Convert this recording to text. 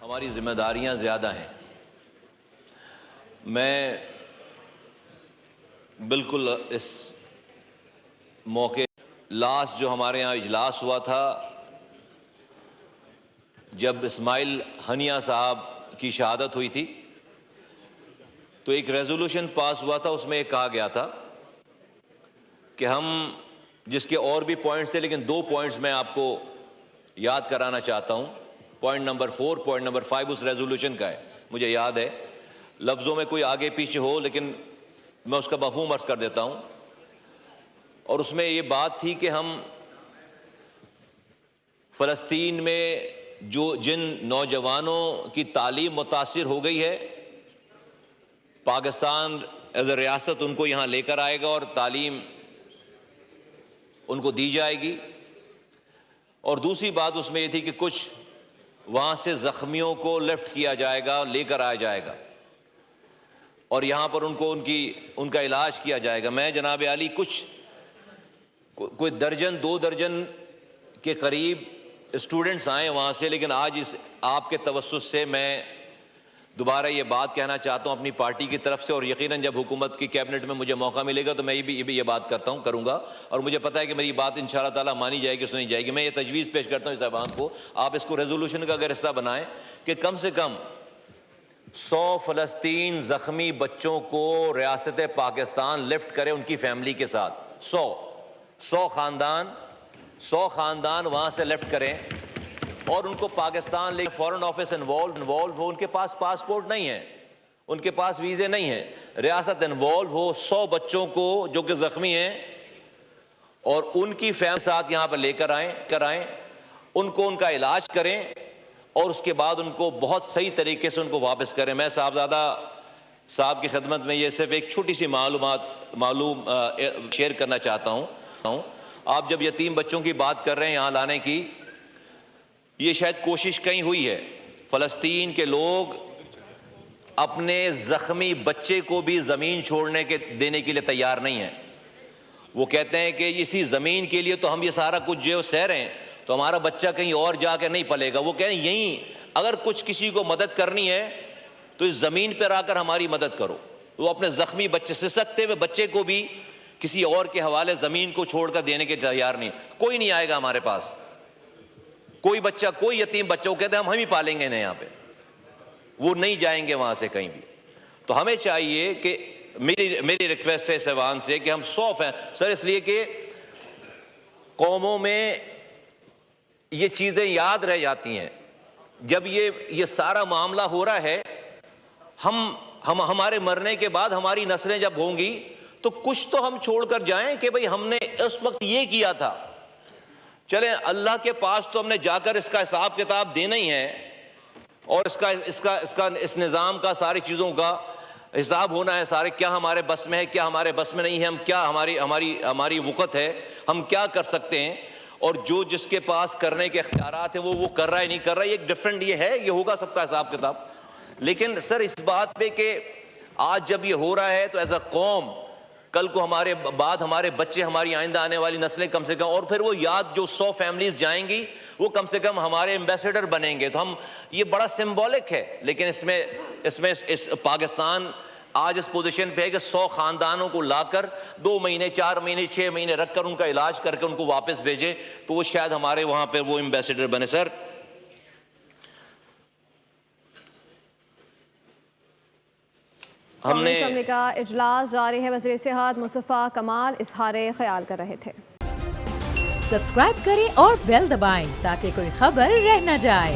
ہماری ذمہ داریاں زیادہ ہیں. میں بالکل اس موقع لاسٹ جو ہمارے یہاں اجلاس ہوا تھا جب اسماعیل ہنیہ صاحب کی شہادت ہوئی تھی تو ایک ریزولوشن پاس ہوا تھا. اس میں یہ کہا گیا تھا کہ ہم جس کے اور بھی پوائنٹس تھے لیکن 2 پوائنٹس میں آپ کو یاد کرانا چاہتا ہوں. پوائنٹ نمبر 4 پوائنٹ نمبر 5 اس ریزولوشن کا ہے, مجھے یاد ہے. لفظوں میں کوئی آگے پیچھے ہو لیکن میں اس کا مفہوم عرض کر دیتا ہوں. اور اس میں یہ بات تھی کہ ہم فلسطین میں جن نوجوانوں کی تعلیم متاثر ہو گئی ہے, پاکستان ایز اے ریاست ان کو یہاں لے کر آئے گا اور تعلیم ان کو دی جائے گی. اور دوسری بات اس میں یہ تھی کہ کچھ وہاں سے زخمیوں کو لفٹ کیا جائے گا, لے کر آیا جائے گا اور یہاں پر ان کا علاج کیا جائے گا. میں جناب عالی کوئی درجن 2 درجن کے قریب اسٹوڈنٹس آئے وہاں سے, لیکن آج اس آپ کے توسط سے میں دوبارہ یہ بات کہنا چاہتا ہوں اپنی پارٹی کی طرف سے, اور یقیناً جب حکومت کی کیبنٹ میں مجھے موقع ملے گا تو میں یہ بات کروں گا, اور مجھے پتہ ہے کہ میری بات انشاءاللہ تعالیٰ مانی جائے گی, سنی جائے گی. میں یہ تجویز پیش کرتا ہوں اس ایوان کو, آپ اس کو ریزولوشن کا اگر حصہ بنائیں کہ کم سے کم 100 فلسطین زخمی بچوں کو ریاست پاکستان لفٹ کرے ان کی فیملی کے ساتھ. 100 خاندان وہاں سے لفٹ کریں اور ان کو پاکستان لے. فورن آفس انوالو ہو, ان کے پاس پاسپورٹ نہیں ہے, ان کے پاس ویزے نہیں ہیں, ریاست انوالو ہو, 100 بچوں کو جو کہ زخمی ہیں اور ان کی فیملی ساتھ یہاں پر لے کر آئیں, ان کو ان کا علاج کریں اور اس کے بعد ان کو بہت صحیح طریقے سے ان کو واپس کریں. میں صاحبزادہ صاحب کی خدمت میں یہ صرف ایک چھوٹی سی معلوم شیئر کرنا چاہتا ہوں. آپ جب یتیم بچوں کی بات کر رہے ہیں یہاں لانے کی, یہ شاید کوشش کہیں ہوئی ہے. فلسطین کے لوگ اپنے زخمی بچے کو بھی زمین دینے کے لیے تیار نہیں ہیں. وہ کہتے ہیں کہ اسی زمین کے لیے تو ہم یہ سارا کچھ جو سہ رہے ہیں, تو ہمارا بچہ کہیں اور جا کے نہیں پلے گا. وہ کہہ رہے ہیں یہیں اگر کچھ کسی کو مدد کرنی ہے تو اس زمین پر آ کر ہماری مدد کرو. وہ اپنے زخمی بچے سے سکتے ہوئے بچے کو بھی کسی اور کے حوالے زمین کو چھوڑ کر دینے کے تیار نہیں. کوئی نہیں آئے گا ہمارے پاس, کوئی بچہ, کوئی یتیم بچہ, وہ کہتے ہیں ہم ہی پالیں گے انہیں یہاں پہ, وہ نہیں جائیں گے وہاں سے کہیں بھی. تو ہمیں چاہیے کہ میری ریکویسٹ ہے اس ایوان سے کہ ہم 100 ہیں سر, اس لیے کہ قوموں میں یہ چیزیں یاد رہ جاتی ہیں. جب یہ سارا معاملہ ہو رہا ہے, ہمارے مرنے کے بعد ہماری نسلیں جب ہوں گی تو کچھ تو ہم چھوڑ کر جائیں کہ بھئی ہم نے اس وقت یہ کیا تھا. چلیں اللہ کے پاس تو ہم نے جا کر اس کا حساب کتاب دینا ہی ہے, اور اس نظام کا ساری چیزوں کا حساب ہونا ہے. سارے کیا ہمارے بس میں ہے, کیا ہمارے بس میں نہیں ہے, ہم کیا ہماری وقت ہے, ہم کیا کر سکتے ہیں, اور جو جس کے پاس کرنے کے اختیارات ہیں وہ کر رہا ہے نہیں کر رہا ہے. ایک ڈفرینٹ یہ ہے, یہ ہوگا سب کا حساب کتاب. لیکن سر اس بات پہ کہ آج جب یہ ہو رہا ہے تو ایز اے قوم کل کو ہمارے بعد ہمارے بچے, ہماری آئندہ آنے والی نسلیں کم سے کم, اور پھر وہ یاد جو 100 فیملیز جائیں گی وہ کم سے کم ہمارے ایمبیسیڈر بنیں گے. تو ہم یہ بڑا سمبولک ہے, لیکن اس پاکستان آج اس پوزیشن پہ ہے کہ 100 خاندانوں کو لا کر 2 مہینے 4 مہینے 6 مہینے رکھ کر ان کا علاج کر کے ان کو واپس بھیجے, تو وہ شاید ہمارے وہاں پہ وہ ایمبیسیڈر بنے. سر ہم نے کا اجلاس جاری ہے, وزیر صحت مصطفیٰ کمال اظہار خیال کر رہے تھے. سبسکرائب کریں اور بیل دبائیں تاکہ کوئی خبر رہ نہ جائے.